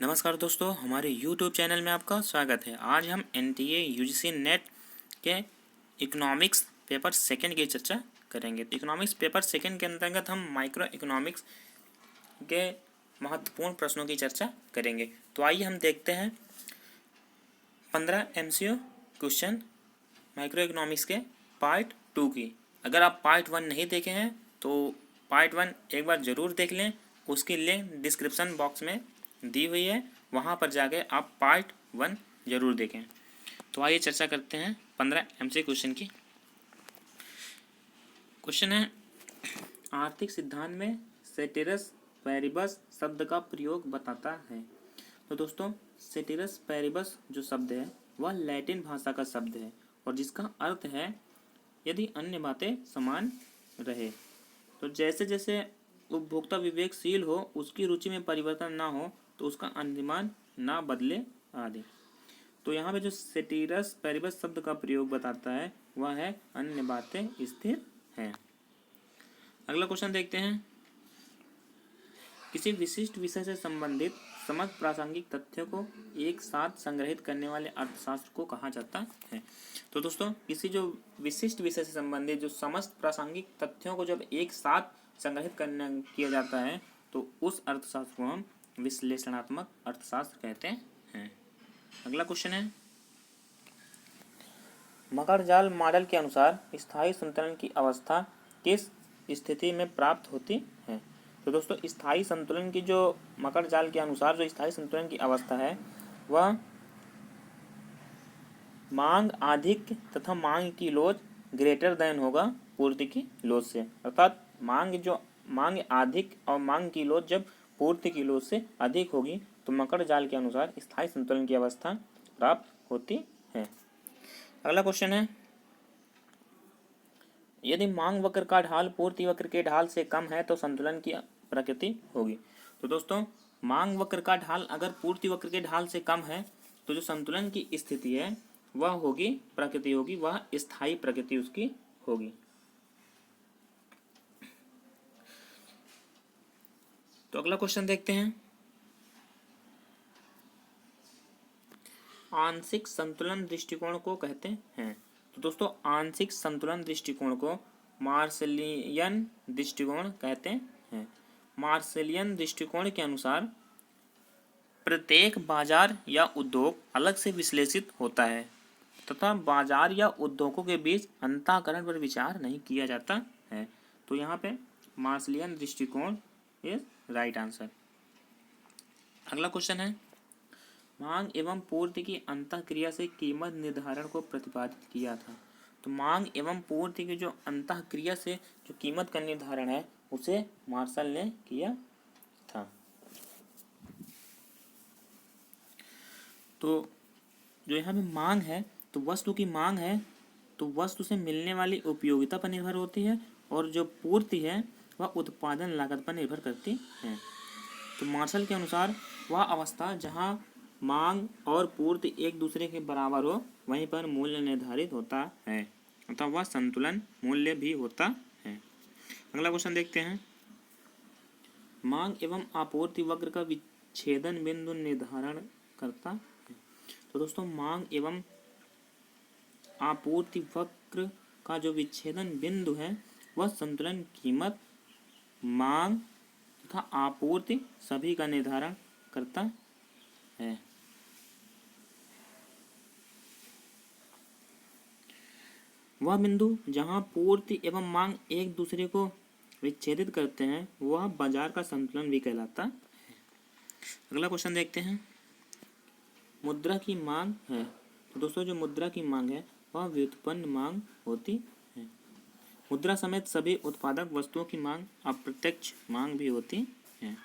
नमस्कार दोस्तों, हमारे YouTube चैनल में आपका स्वागत है। आज हम NTA UGC नेट के इकोनॉमिक्स पेपर सेकंड की चर्चा करेंगे। तो इकोनॉमिक्स पेपर सेकंड के अंतर्गत हम माइक्रो इकोनॉमिक्स के महत्वपूर्ण प्रश्नों की चर्चा करेंगे। तो आइए हम देखते हैं 15 MCQ क्वेश्चन माइक्रो इकोनॉमिक्स के पार्ट 2 की। अगर आप पार्ट 1 नहीं देखे हैं तो पार्ट 1 एक बार ज़रूर देख लें। उसकी लिंक डिस्क्रिप्शन बॉक्स में दी हुई है, वहाँ पर जाके आप पार्ट 1 ज़रूर देखें। तो आइए चर्चा करते हैं 15 MCQ क्वेश्चन की। क्वेश्चन है, आर्थिक सिद्धांत में सेटेरस पैरिबस शब्द का प्रयोग बताता है। तो दोस्तों, सेटेरस पैरिबस जो शब्द है वह लैटिन भाषा का शब्द है और जिसका अर्थ है यदि अन्य बातें समान रहे। तो जैसे जैसे उपभोक्ता विवेकशील हो, उसकी रुचि में परिवर्तन ना हो, तो उसका अनुमान ना बदले आदि। तो यहाँ पे जो सेटेरस पैरिबस शब्द का प्रयोग बताता है वह है अन्य बातें स्थिर हैं। अगला क्वेश्चन देखते हैं, किसी विशिष्ट विषय से संबंधित समस्त प्रासंगिक तथ्यों को एक साथ संग्रहित करने वाले अर्थशास्त्र को कहा जाता है। तो दोस्तों, किसी जो विशिष्ट विषय से संबंधित जो समस्त प्रासंगिक तथ्यों को जब एक साथ संग्रहित करना किया जाता है तो उस अर्थशास्त्र को हम विश्लेषणात्मक अर्थशास्त्र कहते हैं। अगला क्वेश्चन है, मकर जाल मॉडल के अनुसार स्थायी संतुलन की अवस्था किस स्थिति में प्राप्त होती है। तो दोस्तों, स्थायी संतुलन की जो मकर जाल के अनुसार जो स्थायी संतुलन की अवस्था है वह मांग अधिक तथा मांग की लोच ग्रेटर देन होगा पूर्ति की लोच से। अर्थात मांग अधिक और मांग की लोच जब पूर्ति की लोच से अधिक होगी तो मकर जाल के अनुसार स्थायी संतुलन की अवस्था प्राप्त होती है। अगला क्वेश्चन है, यदि मांग वक्र का ढाल पूर्ति वक्र के ढाल से कम है तो संतुलन की प्रकृति होगी। तो दोस्तों, मांग वक्र का ढाल अगर पूर्ति वक्र के ढाल से कम है तो जो संतुलन की स्थिति है वह होगी प्रकृति होगी, वह स्थायी प्रकृति उसकी होगी। तो अगला क्वेश्चन देखते हैं, आंशिक संतुलन दृष्टिकोण को कहते हैं। तो दोस्तों, आंशिक संतुलन दृष्टिकोण को मार्शलियन दृष्टिकोण कहते हैं। मार्शलियन दृष्टिकोण के अनुसार प्रत्येक बाजार या उद्योग अलग से विश्लेषित होता है तथा बाजार या उद्योगों के बीच अंतःकरण पर विचार नहीं किया जाता है। तो यहाँ पे मार्शलियन दृष्टिकोण इज राइट आंसर। अगला क्वेश्चन है, मांग एवं पूर्ति की अंतःक्रिया से कीमत निर्धारण को प्रतिपादित किया था। तो मांग एवं पूर्ति की जो अंतःक्रिया से जो कीमत का निर्धारण है उसे मार्शल ने किया था। तो जो यहाँ पे मांग है तो वस्तु की मांग है तो वस्तु से मिलने वाली उपयोगिता पर निर्भर होती है और जो पूर्ति है वह उत्पादन लागत पर निर्भर करती है। तो मार्शल के अनुसार वह अवस्था जहाँ मांग और पूर्ति एक दूसरे के बराबर हो वहीं पर मूल्य निर्धारित होता है अतः वह संतुलन मूल्य भी होता है। अगला क्वेश्चन देखते हैं, मांग एवं आपूर्ति वक्र का विच्छेदन बिंदु निर्धारण करता है। तो दोस्तों, मांग एवं आपूर्ति वक्र का जो विच्छेदन बिंदु है वह संतुलन कीमत मांग तथा आपूर्ति सभी का निर्धारण करता है। वह बिंदु जहां पूर्ति एवं मांग एक दूसरे को विच्छेदित करते हैं वह बाजार का संतुलन भी कहलाता है। अगला क्वेश्चन देखते हैं, मुद्रा की मांग है। तो दोस्तों, जो मुद्रा की मांग है वह व्युत्पन्न मांग होती है। मुद्रा समेत सभी उत्पादक वस्तुओं की मांग अप्रत्यक्ष मांग भी होती है।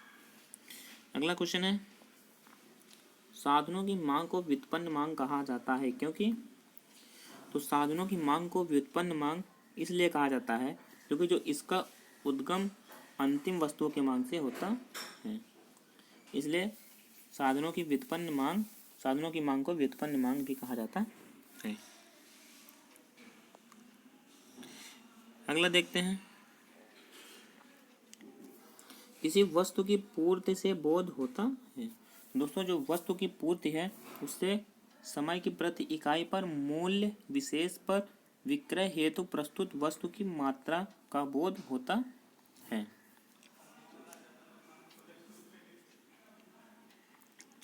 अगला क्वेश्चन है, साधनों की मांग को व्युत्पन्न मांग कहा जाता है क्योंकि। तो साधनों की मांग को व्युत्पन्न मांग इसलिए कहा जाता है क्योंकि जो इसका उद्गम अंतिम वस्तुओं की मांग से होता है, इसलिए साधनों की मांग को व्युत्पन्न मांग भी कहा जाता है। अगला देखते हैं, किसी वस्तु की पूर्ति से बोध होता है। दोस्तों जो वस्तु की पूर्ति है उससे समय की प्रति इकाई पर मूल्य विशेष पर विक्रय हेतु प्रस्तुत वस्तु की मात्रा का बोध होता है।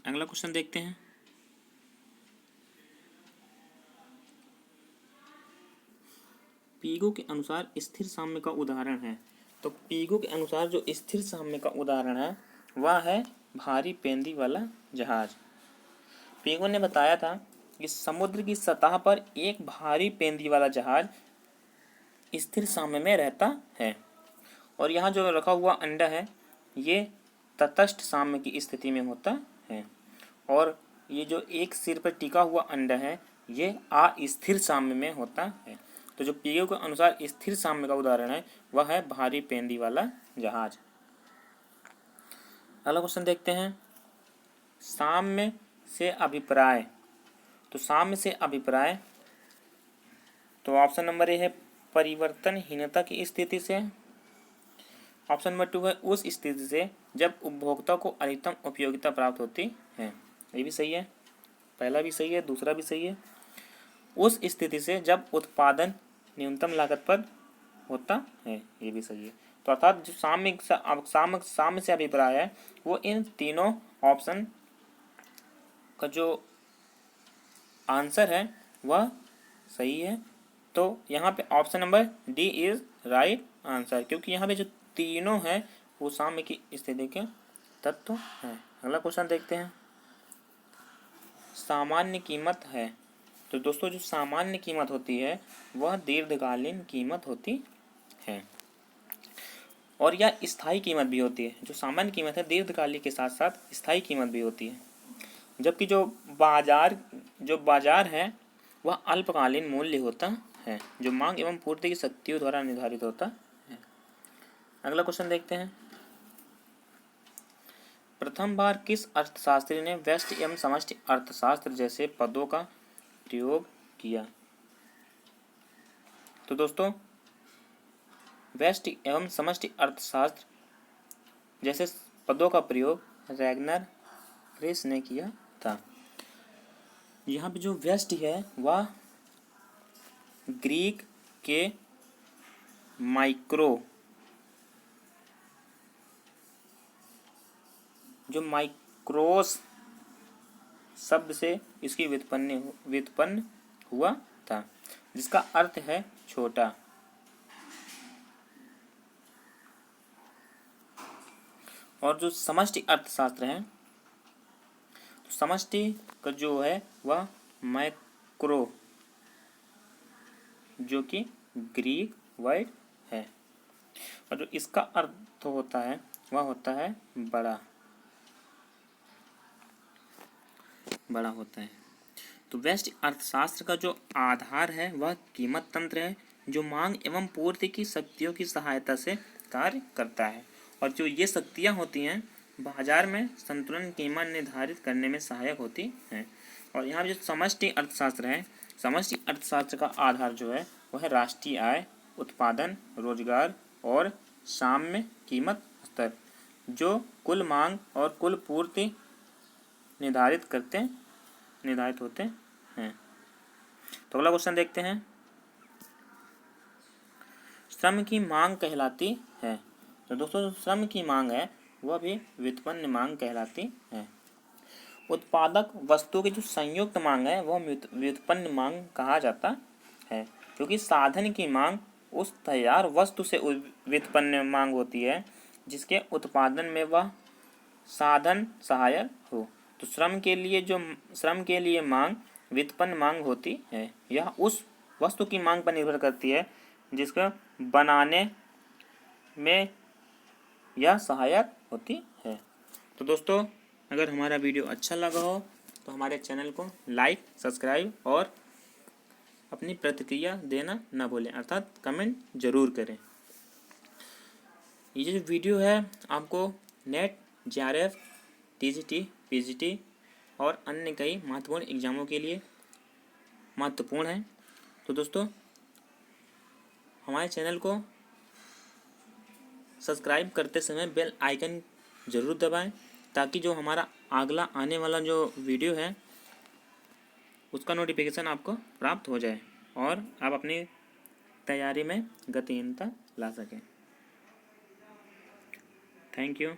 अगला क्वेश्चन देखते हैं। पीगो के अनुसार स्थिर साम्य का उदाहरण है। तो पीगो के अनुसार जो स्थिर साम्य का उदाहरण है वह है भारी पेंदी वाला जहाज। पीगो ने बताया था कि समुद्र की सतह पर एक भारी पेंदी वाला जहाज स्थिर साम्य में रहता है और यहाँ जो रखा हुआ अंडा है ये तटस्थ साम्य की स्थिति में होता है और ये जो एक सिर पर टिका हुआ अंडा है ये अस्थिर साम्य में होता है। तो जो पीगो के अनुसार स्थिर साम्य का उदाहरण है वह है भारी पेंदी वाला जहाज। अगला क्वेश्चन देखते हैं। साम्य से अभिप्राय। तो साम्य से अभिप्राय तो ऑप्शन नंबर ए है परिवर्तनहीनता की स्थिति से। ऑप्शन नंबर 2 है उस स्थिति से जब उपभोक्ता को अधिकतम उपयोगिता प्राप्त होती है। ये भी सही है, पहला भी सही है, दूसरा भी सही है। उस स्थिति से जब उत्पादन न्यूनतम लागत पर होता है, ये भी सही है। तो अर्थात जो साम्य से अभिप्राय है वो इन तीनों ऑप्शन का जो आंसर है वह सही है। तो यहाँ पे option number D is right answer, क्योंकि यहाँ पे जो तीनों हैं वो साम्य की स्थिति के तत्व हैं। अगला क्वेश्चन देखते हैं। सामान्य कीमत है। तो दोस्तों जो सामान्य कीमत होती है वह दीर्घकालीन कीमत होती है और यह स्थायी कीमत भी होती है। जो सामान्य कीमत है दीर्घकालिक के साथ साथ स्थायी कीमत भी होती है, जबकि जो बाजार है वह अल्पकालीन मूल्य होता है जो मांग एवं पूर्ति की शक्तियों द्वारा निर्धारित होता है। अगला क्वेश्चन देखते हैं। प्रथम बार किस अर्थशास्त्री ने व्यष्टि एवं समष्टि अर्थशास्त्र जैसे पदों का प्रयोग किया? तो दोस्तों व्यष्टि एवं समष्टि अर्थशास्त्र जैसे पदों का प्रयोग रैगनर रेस ने किया था। यहाँ पे जो व्यष्टि है वह ग्रीक के माइक्रोस शब्द से इसकी व्युत्पन्न हुआ था जिसका अर्थ है छोटा। और जो समष्टि अर्थशास्त्र है तो समष्टि का जो है वह मैक्रो जो कि ग्रीक वर्ड है और जो इसका अर्थ होता है वह होता है बड़ा होता है। तो व्यष्टि अर्थशास्त्र का जो आधार है वह कीमत तंत्र है जो मांग एवं पूर्ति की शक्तियों की सहायता से कार्य करता है और जो ये शक्तियाँ होती हैं बाजार में संतुलन कीमत निर्धारित करने में सहायक होती हैं। और यहाँ जो समष्टि अर्थशास्त्र है, समष्टि अर्थशास्त्र का आधार जो है वह है राष्ट्रीय आय, उत्पादन, रोजगार और साम्य कीमत स्तर जो कुल मांग और कुल पूर्ति निर्धारित होते हैं। तो अगला क्वेश्चन देखते हैं। श्रम की मांग कहलाती है। तो दोस्तों श्रम की मांग है वह भी व्युत्पन्न मांग कहलाती है। उत्पादक वस्तु की जो संयुक्त मांग है वह व्युत्पन्न मांग कहा जाता है, क्योंकि साधन की मांग उस तैयार वस्तु से व्युत्पन्न मांग होती है जिसके उत्पादन में वह साधन सहायक हो। तो श्रम के लिए मांग व्युत्पन्न मांग होती है। यह उस वस्तु की मांग पर निर्भर करती है जिसका बनाने में यह सहायक होती है। तो दोस्तों अगर हमारा वीडियो अच्छा लगा हो तो हमारे चैनल को लाइक, सब्सक्राइब और अपनी प्रतिक्रिया देना ना भूलें, अर्थात कमेंट जरूर करें। ये जो वीडियो है आपको नेट, जेआरएफ, टीजीटी, पीजीटी और अन्य कई महत्वपूर्ण एग्जामों के लिए महत्वपूर्ण है। तो दोस्तों हमारे चैनल को सब्सक्राइब करते समय बेल आइकन ज़रूर दबाएं ताकि जो हमारा अगला आने वाला जो वीडियो है उसका नोटिफिकेशन आपको प्राप्त हो जाए और आप अपनी तैयारी में गतिहीनता ला सकें। Thank you.